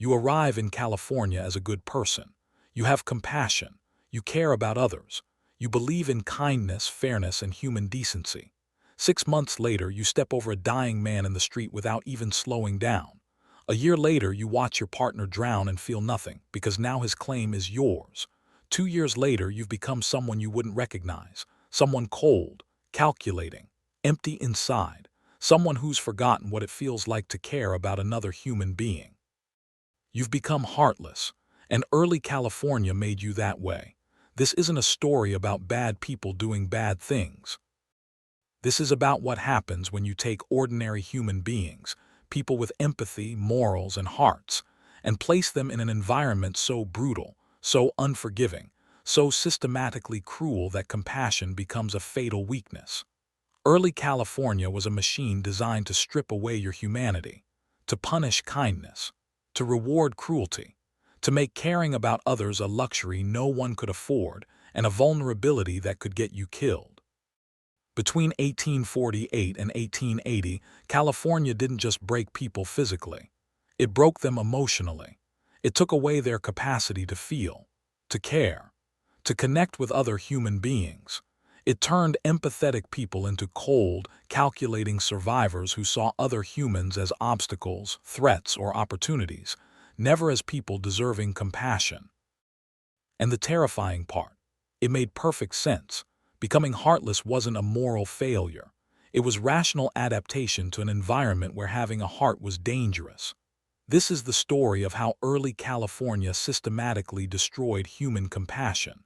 You arrive in California as a good person. You have compassion. You care about others. You believe in kindness, fairness, and human decency. 6 months later, you step over a dying man in the street without even slowing down. A year later, you watch your partner drown and feel nothing, because now his claim is yours. 2 years later, you've become someone you wouldn't recognize, someone cold, calculating, empty inside, someone who's forgotten what it feels like to care about another human being. You've become heartless, and early California made you that way. This isn't a story about bad people doing bad things. This is about what happens when you take ordinary human beings, people with empathy, morals, and hearts, and place them in an environment so brutal, so unforgiving, so systematically cruel that compassion becomes a fatal weakness. Early California was a machine designed to strip away your humanity, to punish kindness, to reward cruelty, to make caring about others a luxury no one could afford and a vulnerability that could get you killed. Between 1848 and 1880, California didn't just break people physically. It broke them emotionally. It took away their capacity to feel, to care, to connect with other human beings. It turned empathetic people into cold, calculating survivors who saw other humans as obstacles, threats, or opportunities, never as people deserving compassion. And the terrifying part, it made perfect sense. Becoming heartless wasn't a moral failure. It was rational adaptation to an environment where having a heart was dangerous. This is the story of how early California systematically destroyed human compassion,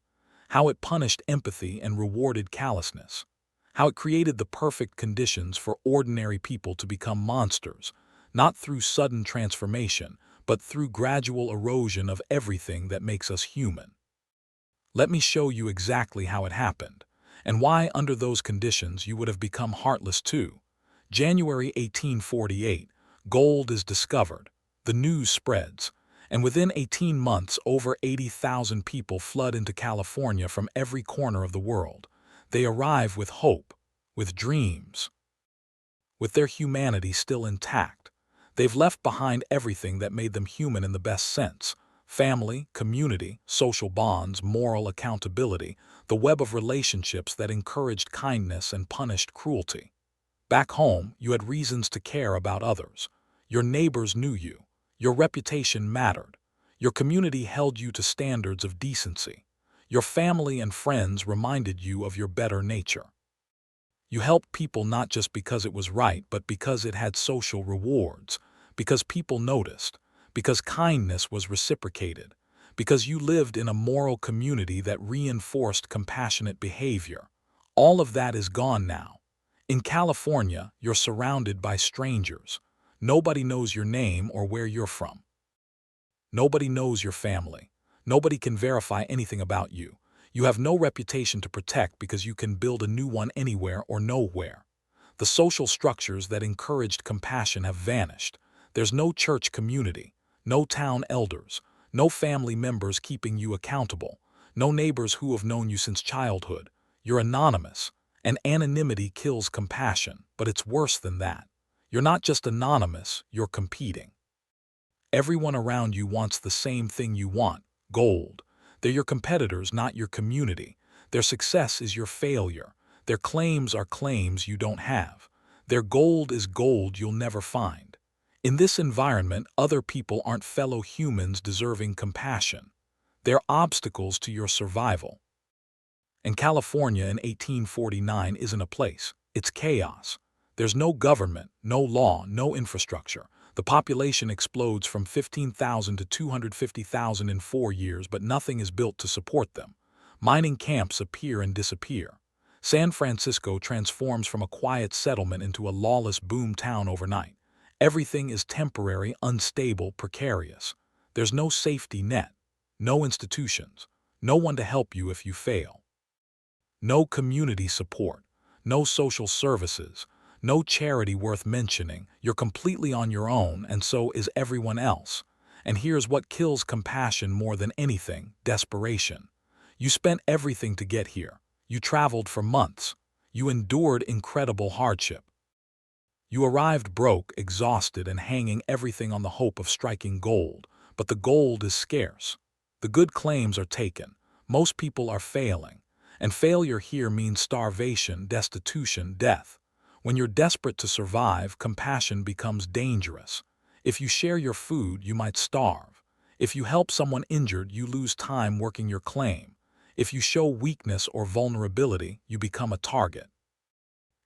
how it punished empathy and rewarded callousness, how it created the perfect conditions for ordinary people to become monsters, not through sudden transformation, but through gradual erosion of everything that makes us human. Let me show you exactly how it happened, and why under those conditions you would have become heartless too. January 1848, gold is discovered. The news spreads, and within 18 months over 80,000 people flood into California from every corner of the world. They arrive with hope, with dreams, with their humanity still intact. They've left behind everything that made them human in the best sense: family, community, social bonds, moral accountability, the web of relationships that encouraged kindness and punished cruelty. Back home, you had reasons to care about others. Your neighbors knew you. Your reputation mattered. Your community held you to standards of decency. Your family and friends reminded you of your better nature. You helped people not just because it was right, but because it had social rewards, because people noticed, because kindness was reciprocated, because you lived in a moral community that reinforced compassionate behavior. All of that is gone now. In California, you're surrounded by strangers. Nobody knows your name or where you're from. Nobody knows your family. Nobody can verify anything about you. You have no reputation to protect because you can build a new one anywhere or nowhere. The social structures that encouraged compassion have vanished. There's no church community, no town elders, no family members keeping you accountable, no neighbors who have known you since childhood. You're anonymous, and anonymity kills compassion, but it's worse than that. You're not just anonymous, you're competing. Everyone around you wants the same thing you want: gold. They're your competitors, not your community. Their success is your failure. Their claims are claims you don't have. Their gold is gold you'll never find. In this environment, other people aren't fellow humans deserving compassion. They're obstacles to your survival. And California in 1849 isn't a place. It's chaos. There's no government, no law, no infrastructure. The population explodes from 15,000 to 250,000 in 4 years, but nothing is built to support them. Mining camps appear and disappear. San Francisco transforms from a quiet settlement into a lawless boom town overnight. Everything is temporary, unstable, precarious. There's no safety net, no institutions, no one to help you if you fail. No community support, no social services, no charity worth mentioning. You're completely on your own, and so is everyone else. And here's what kills compassion more than anything: desperation. You spent everything to get here. You traveled for months. You endured incredible hardship. You arrived broke, exhausted, and hanging everything on the hope of striking gold. but the gold is scarce. The good claims are taken. Most people are failing. And failure here means starvation, destitution, death. When you're desperate to survive, compassion becomes dangerous. If you share your food, you might starve. If you help someone injured, you lose time working your claim. If you show weakness or vulnerability, you become a target.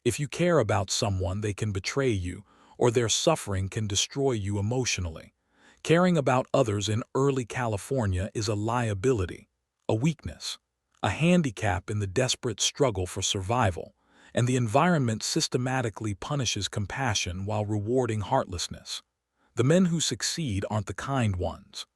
If you care about someone, they can betray you, or their suffering can destroy you emotionally. Caring about others in early California is a liability, a weakness, a handicap in the desperate struggle for survival, and the environment systematically punishes compassion while rewarding heartlessness. The men who succeed aren't the kind ones.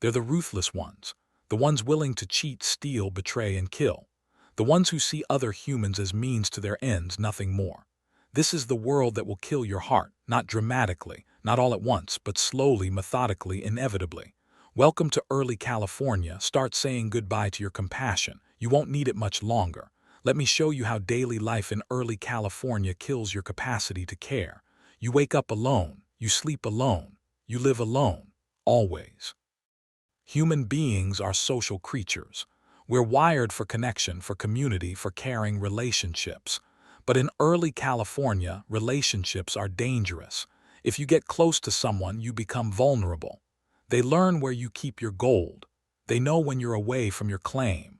They're the ruthless ones, the ones willing to cheat, steal, betray, and kill. The ones who see other humans as means to their ends, nothing more. This is the world that will kill your heart, not dramatically, not all at once, but slowly, methodically, inevitably. Welcome to early California. Start saying goodbye to your compassion. You won't need it much longer. Let me show you how daily life in early California kills your capacity to care. You wake up alone, you sleep alone, you live alone, always. Human beings are social creatures. We're wired for connection, for community, for caring relationships. But in early California, relationships are dangerous. If you get close to someone, you become vulnerable. They learn where you keep your gold. They know when you're away from your claim.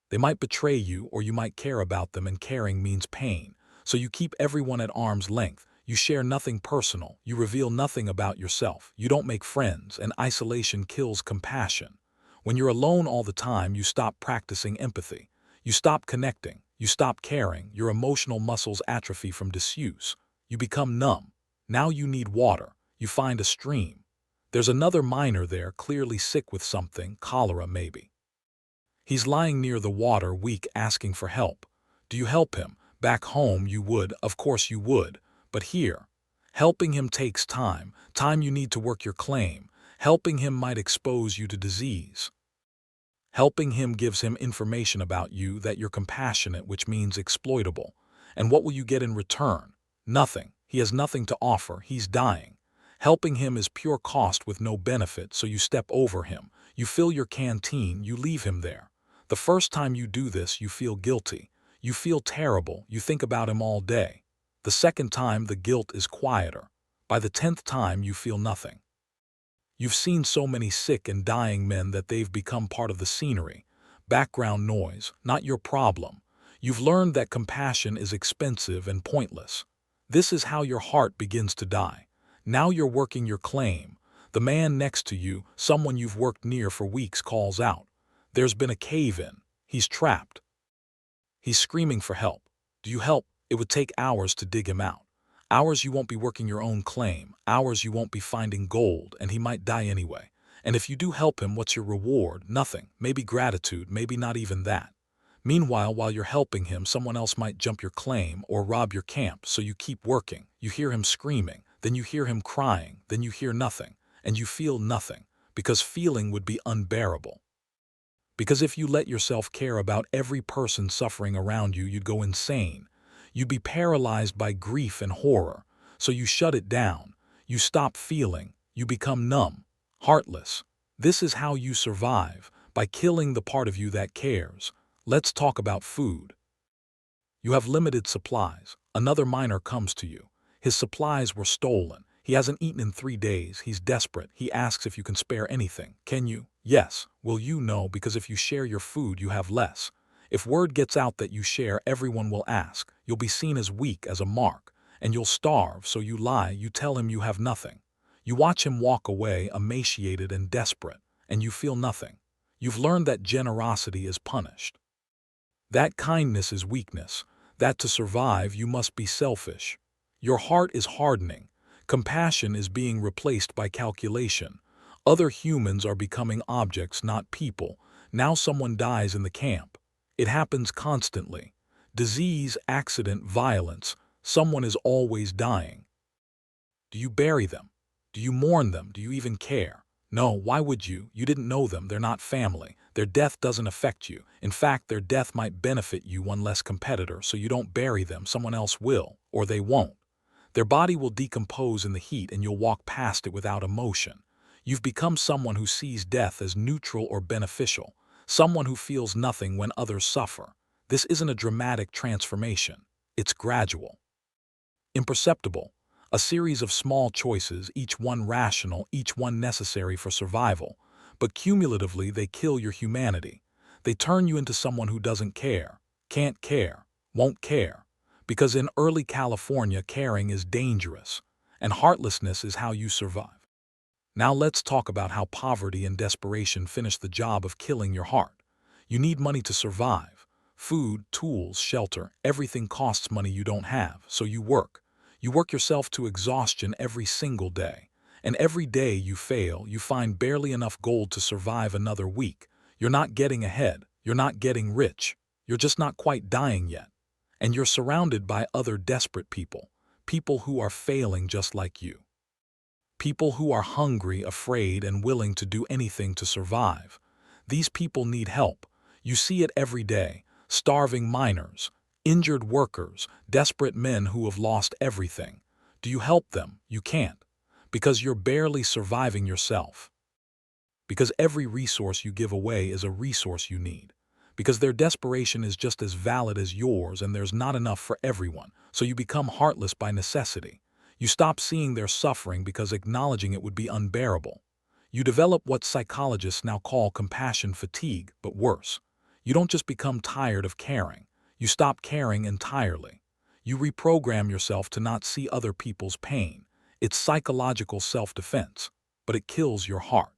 They might betray you, or you might care about them, and caring means pain. So you keep everyone at arm's length. You share nothing personal. You reveal nothing about yourself. You don't make friends, and isolation kills compassion. When you're alone all the time, you stop practicing empathy. You stop connecting. You stop caring. Your emotional muscles atrophy from disuse. You become numb. Now you need water. You find a stream. There's another miner there, clearly sick with something, cholera maybe. He's lying near the water, weak, asking for help. Do you help him? Back home you would, of course you would. But here, helping him takes time, time you need to work your claim. Helping him might expose you to disease. Helping him gives him information about you that you're compassionate, which means exploitable. And what will you get in return? Nothing. He has nothing to offer. He's dying. Helping him is pure cost with no benefit, so you step over him. You fill your canteen, you leave him there. The first time you do this, you feel guilty. You feel terrible. You think about him all day. The second time, the guilt is quieter. By the 10th time, you feel nothing. You've seen so many sick and dying men that they've become part of the scenery. Background noise, not your problem. You've learned that compassion is expensive and pointless. This is how your heart begins to die. Now you're working your claim. The man next to you, someone you've worked near for weeks, calls out. There's been a cave-in. He's trapped. He's screaming for help. Do you help? It would take hours to dig him out. Hours you won't be working your own claim. Hours you won't be finding gold, and he might die anyway. And if you do help him, what's your reward? Nothing. Maybe gratitude, maybe not even that. Meanwhile, while you're helping him, someone else might jump your claim or rob your camp, so you keep working. You hear him screaming, then you hear him crying, then you hear nothing, and you feel nothing, because feeling would be unbearable. Because if you let yourself care about every person suffering around you, you'd go insane. You'd be paralyzed by grief and horror, so you shut it down. You stop feeling. You become numb, heartless. This is how you survive, by killing the part of you that cares. Let's talk about food. You have limited supplies. Another miner comes to you. His supplies were stolen. He hasn't eaten in 3 days. He's desperate. He asks if you can spare anything. Can you? Yes. Will you? No, because if you share your food, you have less. If word gets out that you share, everyone will ask. You'll be seen as weak, as a mark, and you'll starve, so you lie. You tell him you have nothing. You watch him walk away, emaciated and desperate, and you feel nothing. You've learned that generosity is punished. That kindness is weakness. That to survive, you must be selfish. Your heart is hardening. Compassion is being replaced by calculation. Other humans are becoming objects, not people. Now someone dies in the camp. It happens constantly. Disease, accident, violence. Someone is always dying. Do you bury them? Do you mourn them? Do you even care? No, why would you? You didn't know them. They're not family. Their death doesn't affect you. In fact, their death might benefit you, one less competitor, so you don't bury them. Someone else will, or they won't. Their body will decompose in the heat and you'll walk past it without emotion. You've become someone who sees death as neutral or beneficial, someone who feels nothing when others suffer. This isn't a dramatic transformation. It's gradual. Imperceptible, a series of small choices, each one rational, each one necessary for survival, but cumulatively they kill your humanity. They turn you into someone who doesn't care, can't care, won't care, because in early California caring is dangerous, and heartlessness is how you survive. Now let's talk about how poverty and desperation finish the job of killing your heart. You need money to survive. Food, tools, shelter, everything costs money you don't have, so you work. You work yourself to exhaustion every single day. And every day you fail, you find barely enough gold to survive another week. You're not getting ahead. You're not getting rich. You're just not quite dying yet. And you're surrounded by other desperate people, people who are failing just like you. People who are hungry, afraid, and willing to do anything to survive. These people need help. You see it every day. Starving miners, injured workers, desperate men who have lost everything. Do you help them? You can't. Because you're barely surviving yourself. Because every resource you give away is a resource you need. Because their desperation is just as valid as yours and there's not enough for everyone, so you become heartless by necessity. You stop seeing their suffering because acknowledging it would be unbearable. You develop what psychologists now call compassion fatigue, but worse. You don't just become tired of caring. You stop caring entirely. You reprogram yourself to not see other people's pain. It's psychological self-defense, but it kills your heart.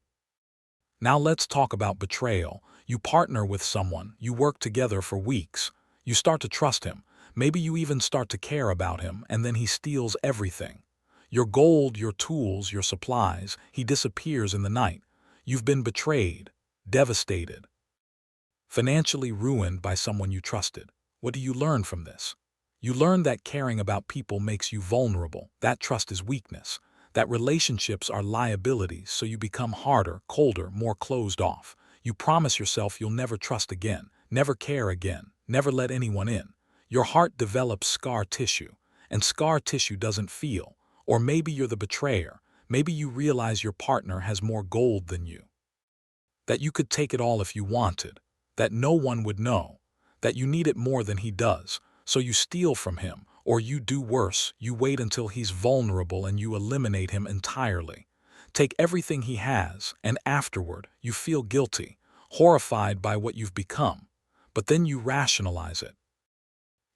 Now let's talk about betrayal. You partner with someone, you work together for weeks. You start to trust him. Maybe you even start to care about him, and then he steals everything. Your gold, your tools, your supplies, he disappears in the night. You've been betrayed, devastated, financially ruined by someone you trusted. What do you learn from this? You learn that caring about people makes you vulnerable. That trust is weakness. That relationships are liabilities, so you become harder, colder, more closed off. You promise yourself you'll never trust again, never care again, never let anyone in. Your heart develops scar tissue, and scar tissue doesn't feel. Or maybe you're the betrayer. Maybe you realize your partner has more gold than you. That you could take it all if you wanted. That no one would know. That you need it more than he does. So you steal from him, or you do worse, you wait until he's vulnerable and you eliminate him entirely. Take everything he has, and afterward, you feel guilty, horrified by what you've become. But then you rationalize it.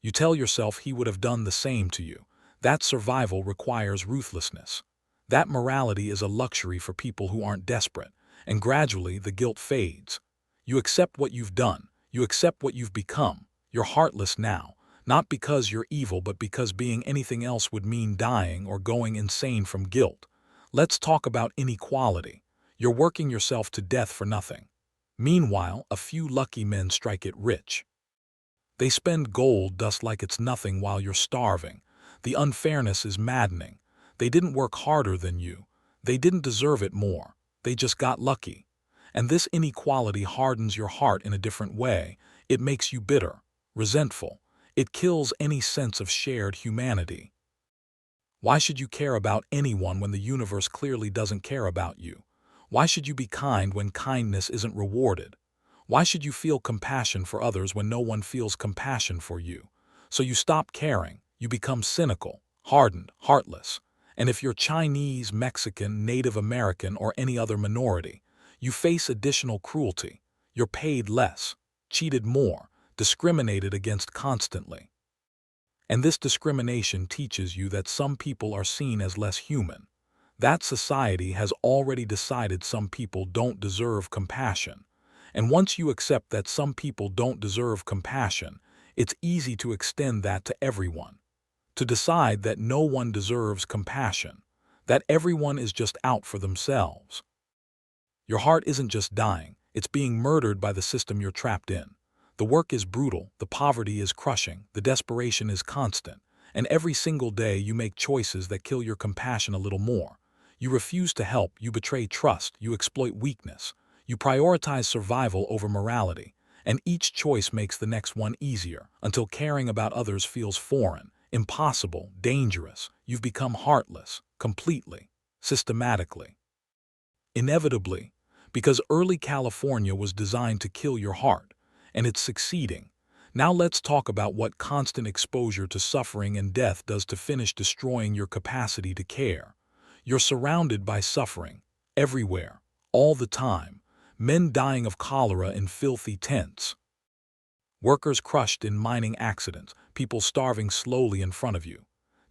You tell yourself he would have done the same to you. That survival requires ruthlessness. That morality is a luxury for people who aren't desperate, and gradually the guilt fades. You accept what you've done. You accept what you've become. You're heartless now, not because you're evil, but because being anything else would mean dying or going insane from guilt. Let's talk about inequality. You're working yourself to death for nothing. Meanwhile, a few lucky men strike it rich. They spend gold dust like it's nothing while you're starving. The unfairness is maddening. They didn't work harder than you. They didn't deserve it more. They just got lucky. And this inequality hardens your heart in a different way. It makes you bitter, resentful. It kills any sense of shared humanity. Why should you care about anyone when the universe clearly doesn't care about you? Why should you be kind when kindness isn't rewarded? Why should you feel compassion for others when no one feels compassion for you? So you stop caring. You become cynical, hardened, heartless. And if you're Chinese, Mexican, Native American, or any other minority, you face additional cruelty. You're paid less, cheated more, discriminated against constantly. And this discrimination teaches you that some people are seen as less human. That society has already decided some people don't deserve compassion. And once you accept that some people don't deserve compassion, it's easy to extend that to everyone. To decide that no one deserves compassion, that everyone is just out for themselves. Your heart isn't just dying, it's being murdered by the system you're trapped in. The work is brutal, the poverty is crushing, the desperation is constant, and every single day you make choices that kill your compassion a little more. You refuse to help, you betray trust, you exploit weakness. You prioritize survival over morality, and each choice makes the next one easier, until caring about others feels foreign, impossible, dangerous. You've become heartless, completely, systematically. Inevitably, because early California was designed to kill your heart, and it's succeeding. Now let's talk about what constant exposure to suffering and death does to finish destroying your capacity to care. You're surrounded by suffering, everywhere, all the time. Men dying of cholera in filthy tents, workers crushed in mining accidents, people starving slowly in front of you.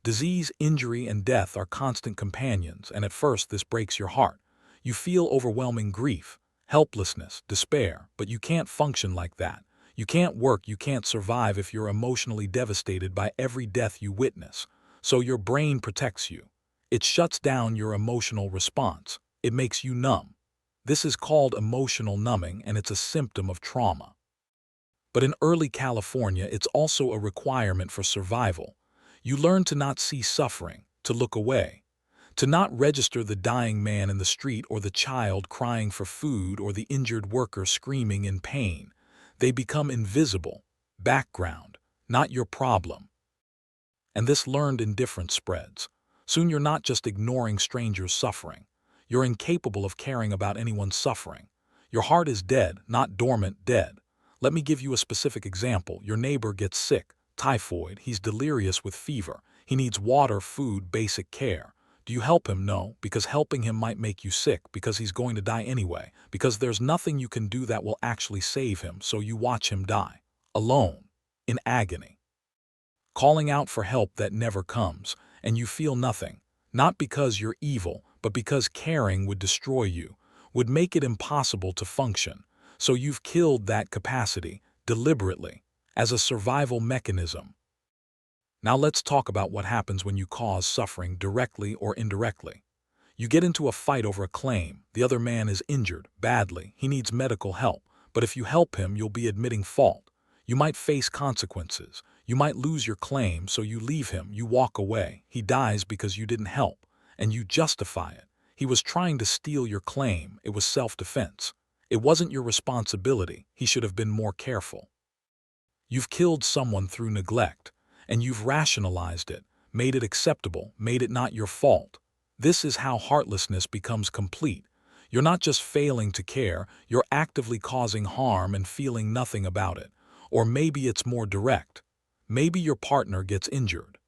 Disease, injury, and death are constant companions, and at first this breaks your heart. You feel overwhelming grief, helplessness, despair, but you can't function like that. You can't work, you can't survive if you're emotionally devastated by every death you witness. So your brain protects you. It shuts down your emotional response. It makes you numb. This is called emotional numbing, and it's a symptom of trauma. But in early California, it's also a requirement for survival. You learn to not see suffering, to look away, to not register the dying man in the street or the child crying for food or the injured worker screaming in pain. They become invisible, background, not your problem. And this learned indifference spreads. Soon you're not just ignoring strangers' suffering. You're incapable of caring about anyone's suffering. Your heart is dead, not dormant, dead. Let me give you a specific example. Your neighbor gets sick, typhoid, he's delirious with fever. He needs water, food, basic care. Do you help him? No, because helping him might make you sick, because he's going to die anyway, because there's nothing you can do that will actually save him, so you watch him die. Alone. In agony. Calling out for help that never comes, and you feel nothing. Not because you're evil, but because caring would destroy you, would make it impossible to function. So you've killed that capacity, deliberately, as a survival mechanism. Now let's talk about what happens when you cause suffering directly or indirectly. You get into a fight over a claim. The other man is injured, badly. He needs medical help. But if you help him, you'll be admitting fault. You might face consequences. You might lose your claim, so you leave him, you walk away. He dies because you didn't help, and you justify it. He was trying to steal your claim. It was self-defense. It wasn't your responsibility. He should have been more careful. You've killed someone through neglect, and you've rationalized it, made it acceptable, made it not your fault. This is how heartlessness becomes complete. You're not just failing to care, you're actively causing harm and feeling nothing about it. Or maybe it's more direct. Maybe your partner gets injured.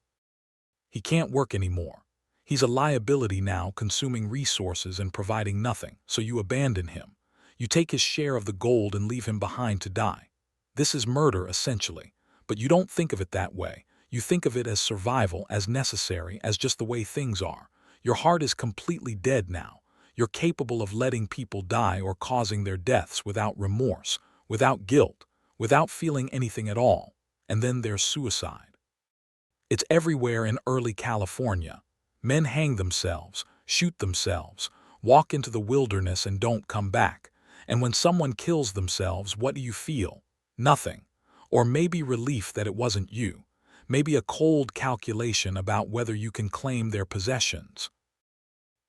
He can't work anymore. He's a liability now, consuming resources and providing nothing, so you abandon him. You take his share of the gold and leave him behind to die. This is murder, essentially. But you don't think of it that way. You think of it as survival, as necessary, as just the way things are. Your heart is completely dead now. You're capable of letting people die or causing their deaths without remorse, without guilt, without feeling anything at all. And then there's suicide. It's everywhere in early California. Men hang themselves, shoot themselves, walk into the wilderness and don't come back. And when someone kills themselves, what do you feel? Nothing. Or maybe relief that it wasn't you. Maybe a cold calculation about whether you can claim their possessions.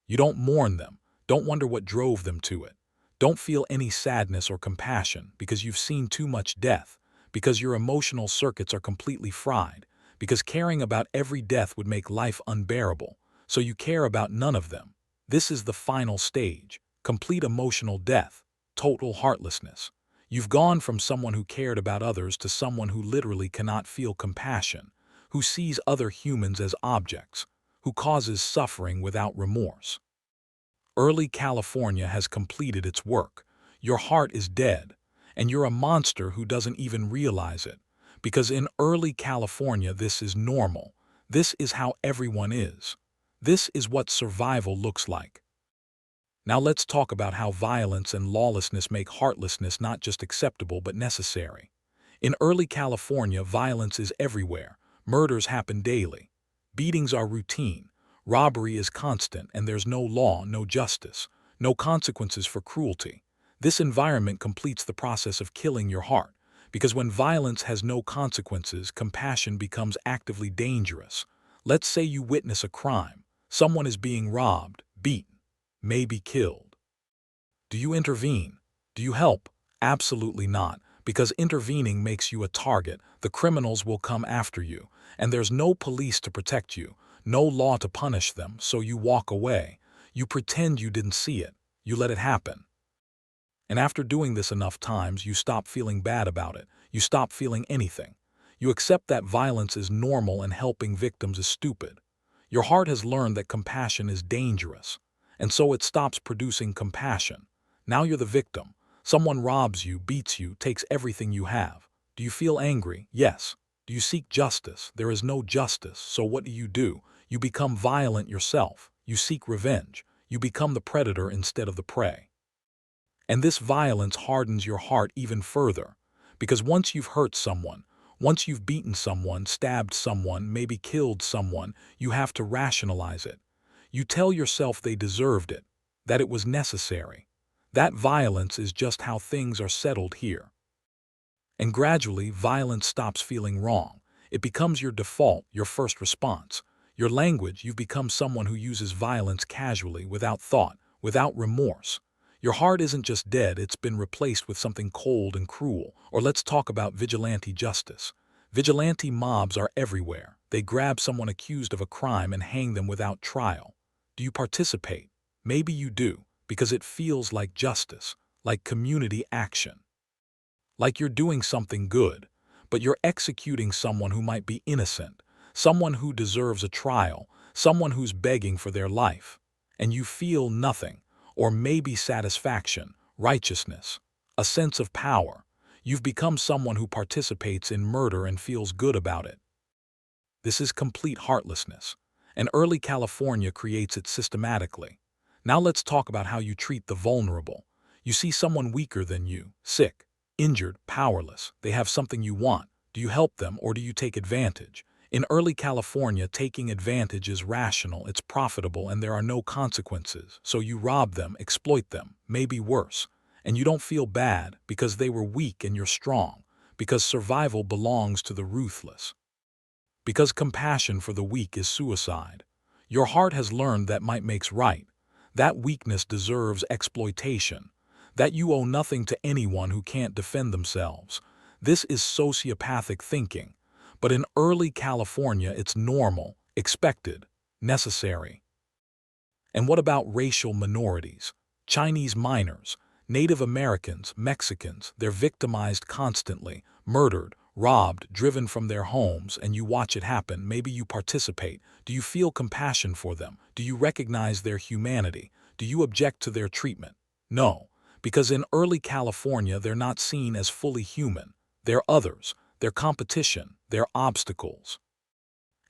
You don't mourn them. Don't wonder what drove them to it. Don't feel any sadness or compassion because you've seen too much death, because your emotional circuits are completely fried, because caring about every death would make life unbearable, so you care about none of them. This is the final stage, complete emotional death, total heartlessness. You've gone from someone who cared about others to someone who literally cannot feel compassion, who sees other humans as objects, who causes suffering without remorse. Early California has completed its work. Your heart is dead, and you're a monster who doesn't even realize it. Because in early California, this is normal. This is how everyone is. This is what survival looks like. Now let's talk about how violence and lawlessness make heartlessness not just acceptable but necessary. In early California, violence is everywhere. Murders happen daily. Beatings are routine. Robbery is constant, and there's no law, no justice, no consequences for cruelty. This environment completes the process of killing your heart, because when violence has no consequences, compassion becomes actively dangerous. Let's say you witness a crime. Someone is being robbed, beaten, maybe killed. Do you intervene? Do you help? Absolutely not, because intervening makes you a target. The criminals will come after you, and there's no police to protect you. No law to punish them, so you walk away. You pretend you didn't see it. You let it happen. And after doing this enough times, you stop feeling bad about it. You stop feeling anything. You accept that violence is normal and helping victims is stupid. Your heart has learned that compassion is dangerous, and so it stops producing compassion. Now you're the victim. Someone robs you, beats you, takes everything you have. Do you feel angry? Yes. Do you seek justice? There is no justice, so what do? You become violent yourself. You seek revenge. You become the predator instead of the prey. And this violence hardens your heart even further, because once you've hurt someone, once you've beaten someone, stabbed someone, maybe killed someone, you have to rationalize it. You tell yourself they deserved it, that it was necessary. That violence is just how things are settled here. And gradually, violence stops feeling wrong. It becomes your default, your first response. Your language, you've become someone who uses violence casually, without thought, without remorse. Your heart isn't just dead, it's been replaced with something cold and cruel. Or let's talk about vigilante justice. Vigilante mobs are everywhere. They grab someone accused of a crime and hang them without trial. Do you participate? Maybe you do, because it feels like justice, like community action. Like you're doing something good, but you're executing someone who might be innocent, someone who deserves a trial, someone who's begging for their life. And you feel nothing, or maybe satisfaction, righteousness, a sense of power. You've become someone who participates in murder and feels good about it. This is complete heartlessness, and early California creates it systematically. Now let's talk about how you treat the vulnerable. You see someone weaker than you, sick, injured, powerless. They have something you want. Do you help them or do you take advantage? In early California, taking advantage is rational, it's profitable, and there are no consequences. So you rob them, exploit them, maybe worse. And you don't feel bad because they were weak and you're strong, because survival belongs to the ruthless. Because compassion for the weak is suicide. Your heart has learned that might makes right. That weakness deserves exploitation. That you owe nothing to anyone who can't defend themselves. This is sociopathic thinking. But in early California, it's normal, expected, necessary. And what about racial minorities? Chinese minors, Native Americans, Mexicans, they're victimized constantly, murdered, robbed, driven from their homes, and you watch it happen. Maybe you participate. Do you feel compassion for them? Do you recognize their humanity? Do you object to their treatment? No, because in early California, they're not seen as fully human. They're others, they're competition, they're obstacles.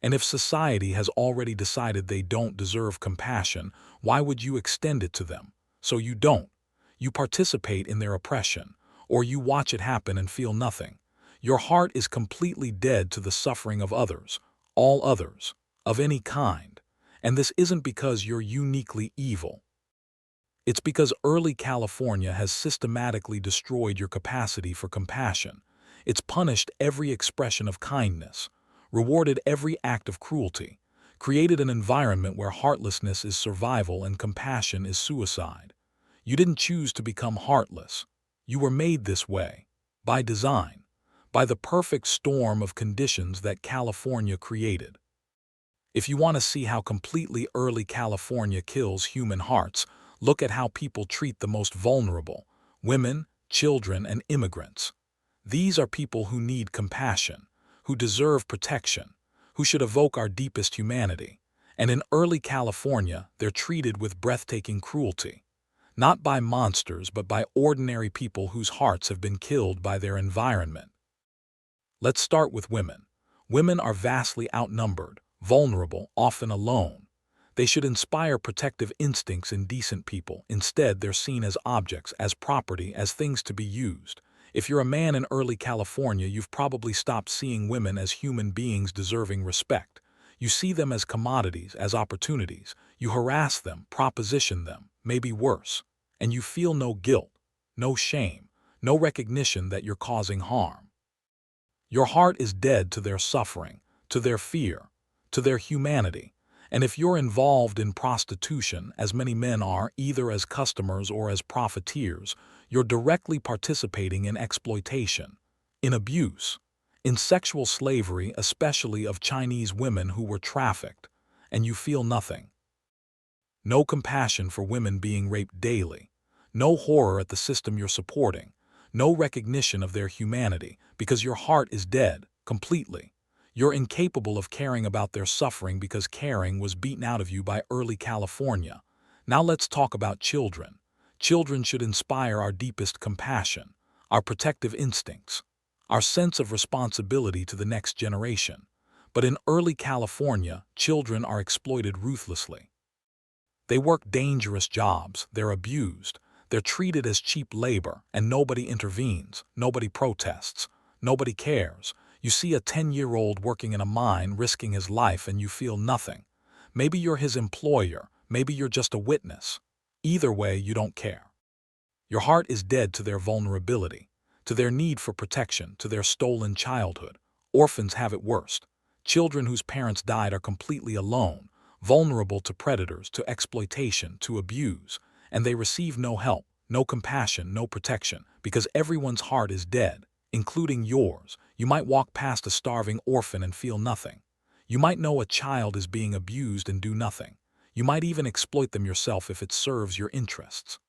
And if society has already decided they don't deserve compassion, why would you extend it to them? So you don't. You participate in their oppression, or you watch it happen and feel nothing. Your heart is completely dead to the suffering of others, all others, of any kind. And this isn't because you're uniquely evil. It's because early California has systematically destroyed your capacity for compassion. It's punished every expression of kindness, rewarded every act of cruelty, created an environment where heartlessness is survival and compassion is suicide. You didn't choose to become heartless. You were made this way, by design, by the perfect storm of conditions that California created. If you want to see how completely early California kills human hearts, look at how people treat the most vulnerable, women, children, and immigrants. These are people who need compassion, who deserve protection, who should evoke our deepest humanity. And in early California, they're treated with breathtaking cruelty. Not by monsters, but by ordinary people whose hearts have been killed by their environment. Let's start with women. Women are vastly outnumbered, vulnerable, often alone. They should inspire protective instincts in decent people. Instead, they're seen as objects, as property, as things to be used. If you're a man in early California, you've probably stopped seeing women as human beings deserving respect. You see them as commodities, as opportunities. You harass them, proposition them, maybe worse. And you feel no guilt, no shame, no recognition that you're causing harm. Your heart is dead to their suffering, to their fear, to their humanity. And if you're involved in prostitution, as many men are, either as customers or as profiteers, you're directly participating in exploitation, in abuse, in sexual slavery, especially of Chinese women who were trafficked, and you feel nothing. No compassion for women being raped daily. No horror at the system you're supporting. No recognition of their humanity because your heart is dead, completely. You're incapable of caring about their suffering because caring was beaten out of you by early California. Now let's talk about children. Children should inspire our deepest compassion, our protective instincts, our sense of responsibility to the next generation. But in early California, children are exploited ruthlessly. They work dangerous jobs, they're abused, they're treated as cheap labor, and nobody intervenes, nobody protests, nobody cares. You see a 10-year-old working in a mine risking his life and you feel nothing. Maybe you're his employer, maybe you're just a witness. Either way, you don't care. Your heart is dead to their vulnerability, to their need for protection, to their stolen childhood. Orphans have it worst. Children whose parents died are completely alone, vulnerable to predators, to exploitation, to abuse, and they receive no help, no compassion, no protection, because everyone's heart is dead, including yours. You might walk past a starving orphan and feel nothing. You might know a child is being abused and do nothing. You might even exploit them yourself if it serves your interests.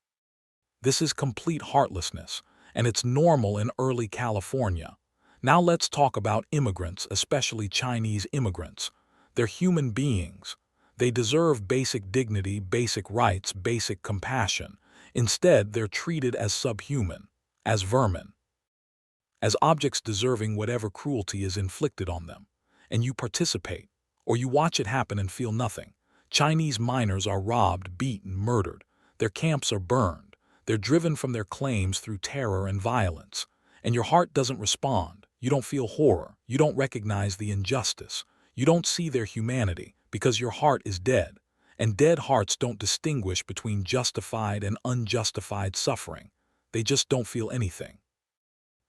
This is complete heartlessness, and it's normal in early California. Now let's talk about immigrants, especially Chinese immigrants. They're human beings. They deserve basic dignity, basic rights, basic compassion. Instead, they're treated as subhuman, as vermin, as objects deserving whatever cruelty is inflicted on them. And you participate, or you watch it happen and feel nothing. Chinese miners are robbed, beaten, murdered. Their camps are burned. They're driven from their claims through terror and violence. And your heart doesn't respond. You don't feel horror. You don't recognize the injustice. You don't see their humanity because your heart is dead. And dead hearts don't distinguish between justified and unjustified suffering. They just don't feel anything.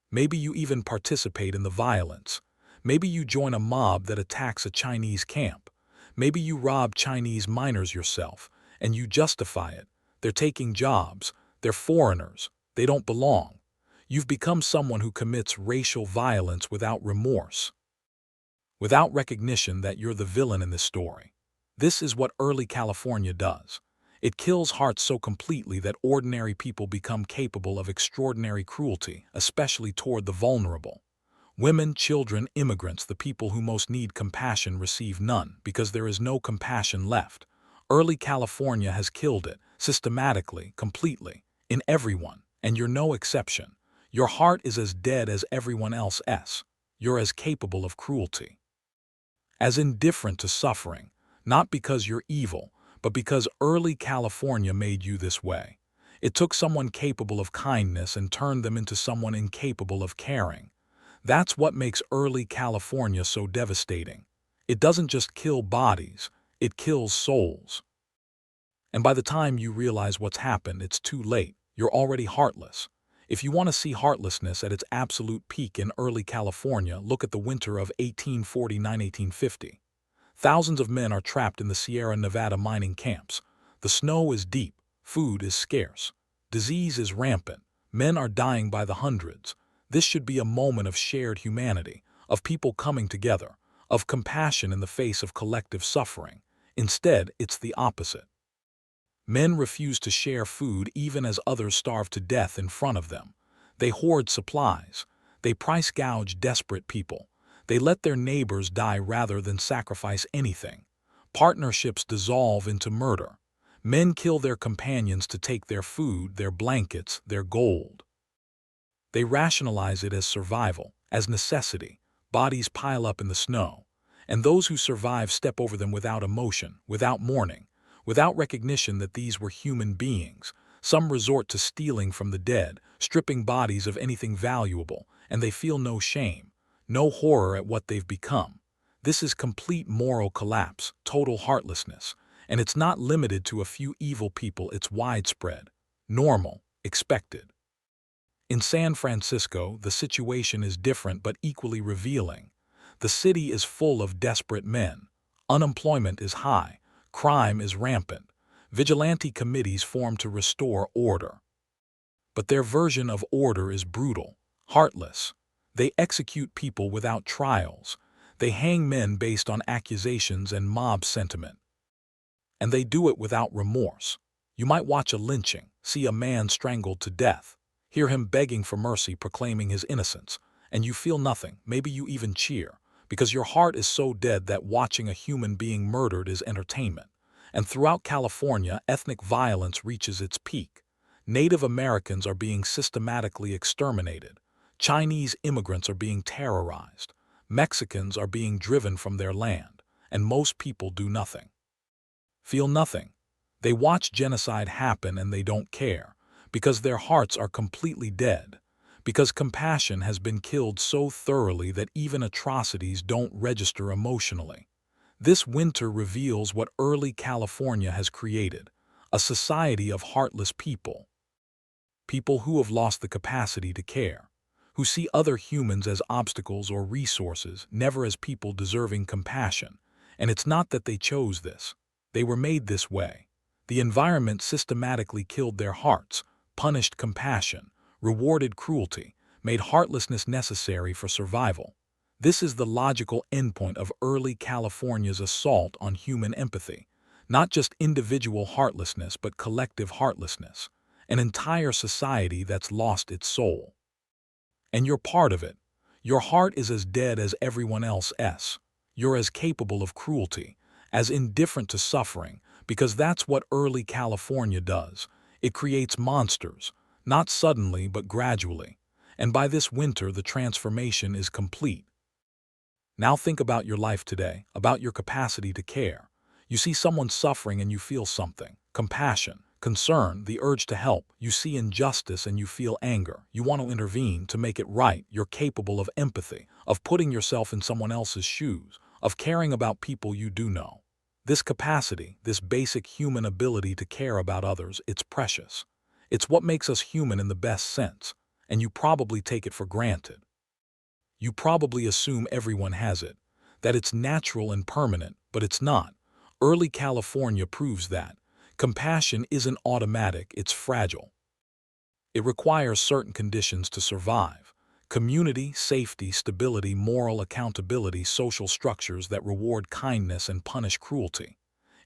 Maybe you even participate in the violence. Maybe you join a mob that attacks a Chinese camp. Maybe you rob Chinese miners yourself, and you justify it. They're taking jobs. They're foreigners. They don't belong. You've become someone who commits racial violence without remorse, without recognition that you're the villain in this story. This is what early California does. It kills hearts so completely that ordinary people become capable of extraordinary cruelty, especially toward the vulnerable. Women, children, immigrants, the people who most need compassion receive none because there is no compassion left. Early California has killed it, systematically, completely, in everyone, and you're no exception. Your heart is as dead as everyone else's. You're as capable of cruelty, as indifferent to suffering, not because you're evil, but because early California made you this way. It took someone capable of kindness and turned them into someone incapable of caring. That's what makes early California so devastating. It doesn't just kill bodies, it kills souls. And by the time you realize what's happened, it's too late. You're already heartless. If you want to see heartlessness at its absolute peak in early California, look at the winter of 1849-1850. Thousands of men are trapped in the Sierra Nevada mining camps. The snow is deep, food is scarce, disease is rampant, men are dying by the hundreds. This should be a moment of shared humanity, of people coming together, of compassion in the face of collective suffering. Instead, it's the opposite. Men refuse to share food even as others starve to death in front of them. They hoard supplies. They price gouge desperate people. They let their neighbors die rather than sacrifice anything. Partnerships dissolve into murder. Men kill their companions to take their food, their blankets, their gold. They rationalize it as survival, as necessity. Bodies pile up in the snow. And those who survive step over them without emotion, without mourning, without recognition that these were human beings. Some resort to stealing from the dead, stripping bodies of anything valuable, and they feel no shame, no horror at what they've become. This is complete moral collapse, total heartlessness, and it's not limited to a few evil people, it's widespread, normal, expected. In San Francisco, the situation is different but equally revealing. The city is full of desperate men. Unemployment is high. Crime is rampant. Vigilante committees form to restore order. But their version of order is brutal, heartless. They execute people without trials. They hang men based on accusations and mob sentiment. And they do it without remorse. You might watch a lynching, see a man strangled to death, hear him begging for mercy, proclaiming his innocence, and you feel nothing, maybe you even cheer, because your heart is so dead that watching a human being murdered is entertainment. And throughout California, ethnic violence reaches its peak. Native Americans are being systematically exterminated. Chinese immigrants are being terrorized. Mexicans are being driven from their land, and most people do nothing. Feel nothing. They watch genocide happen and they don't care, because their hearts are completely dead, because compassion has been killed so thoroughly that even atrocities don't register emotionally. This winter reveals what early California has created, a society of heartless people. People who have lost the capacity to care, who see other humans as obstacles or resources, never as people deserving compassion. And it's not that they chose this. They were made this way. The environment systematically killed their hearts, punished compassion, rewarded cruelty, made heartlessness necessary for survival. This is the logical endpoint of early California's assault on human empathy. Not just individual heartlessness, but collective heartlessness. An entire society that's lost its soul. And you're part of it. Your heart is as dead as everyone else's. You're as capable of cruelty, as indifferent to suffering, because that's what early California does. It creates monsters, not suddenly but gradually. And by this winter, the transformation is complete. Now think about your life today, about your capacity to care. You see someone suffering and you feel something, compassion, concern, the urge to help. You see injustice and you feel anger. You want to intervene to make it right. You're capable of empathy, of putting yourself in someone else's shoes, of caring about people you do know. This capacity, this basic human ability to care about others, it's precious. It's what makes us human in the best sense, and you probably take it for granted. You probably assume everyone has it, that it's natural and permanent, but it's not. Early California proves that. Compassion isn't automatic, it's fragile. It requires certain conditions to survive. Community, safety, stability, moral accountability, social structures that reward kindness and punish cruelty.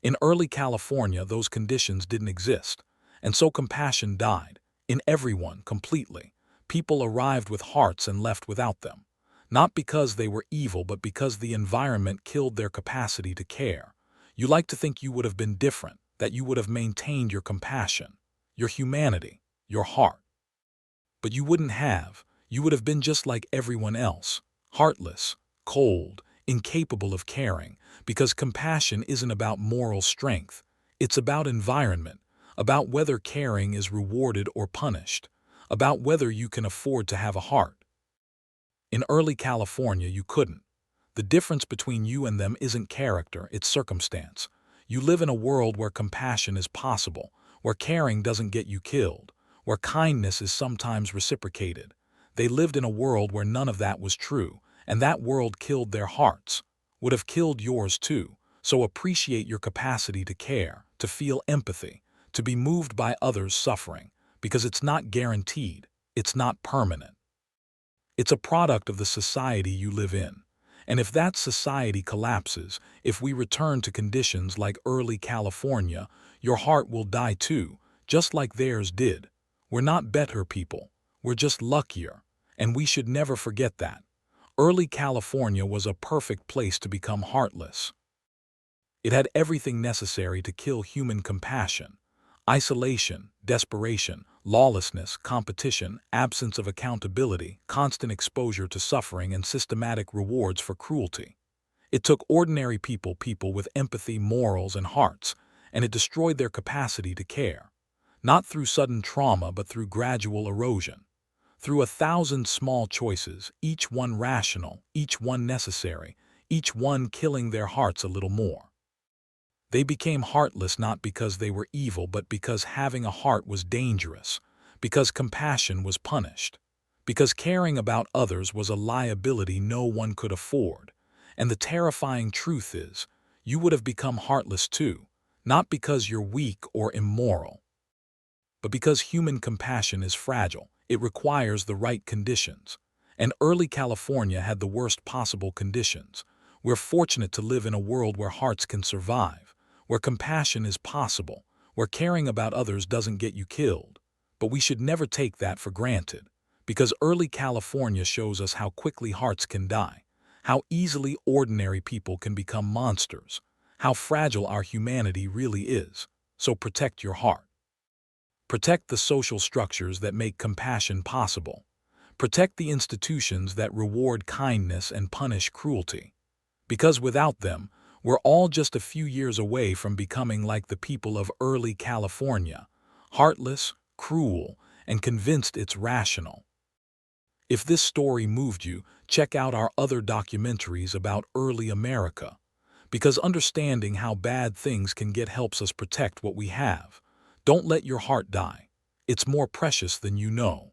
In early California, those conditions didn't exist, and so compassion died, in everyone, completely. People arrived with hearts and left without them. Not because they were evil, but because the environment killed their capacity to care. You like to think you would have been different, that you would have maintained your compassion, your humanity, your heart. But you wouldn't have. You would have been just like everyone else, heartless, cold, incapable of caring, because compassion isn't about moral strength. It's about environment, about whether caring is rewarded or punished, about whether you can afford to have a heart. In early California, you couldn't. The difference between you and them isn't character, it's circumstance. You live in a world where compassion is possible, where caring doesn't get you killed, where kindness is sometimes reciprocated. They lived in a world where none of that was true, and that world killed their hearts, would have killed yours too. So appreciate your capacity to care, to feel empathy, to be moved by others' suffering, because it's not guaranteed, it's not permanent. It's a product of the society you live in. And if that society collapses, if we return to conditions like early California, your heart will die too, just like theirs did. We're not better people. We're just luckier. And we should never forget that. Early California was a perfect place to become heartless. It had everything necessary to kill human compassion. Isolation, desperation, lawlessness, competition, absence of accountability, constant exposure to suffering, and systematic rewards for cruelty. It took ordinary people with empathy, morals, and hearts, and it destroyed their capacity to care. Not through sudden trauma, but through gradual erosion. Through 1,000 small choices, each one rational, each one necessary, each one killing their hearts a little more. They became heartless not because they were evil, but because having a heart was dangerous, because compassion was punished, because caring about others was a liability no one could afford. And the terrifying truth is, you would have become heartless too, not because you're weak or immoral, but because human compassion is fragile. It requires the right conditions. And early California had the worst possible conditions. We're fortunate to live in a world where hearts can survive, where compassion is possible, where caring about others doesn't get you killed. But we should never take that for granted, because early California shows us how quickly hearts can die, how easily ordinary people can become monsters, how fragile our humanity really is. So protect your heart. Protect the social structures that make compassion possible. Protect the institutions that reward kindness and punish cruelty. Because without them, we're all just a few years away from becoming like the people of early California, heartless, cruel, and convinced it's rational. If this story moved you, check out our other documentaries about early America, because understanding how bad things can get helps us protect what we have. Don't let your heart die. It's more precious than you know.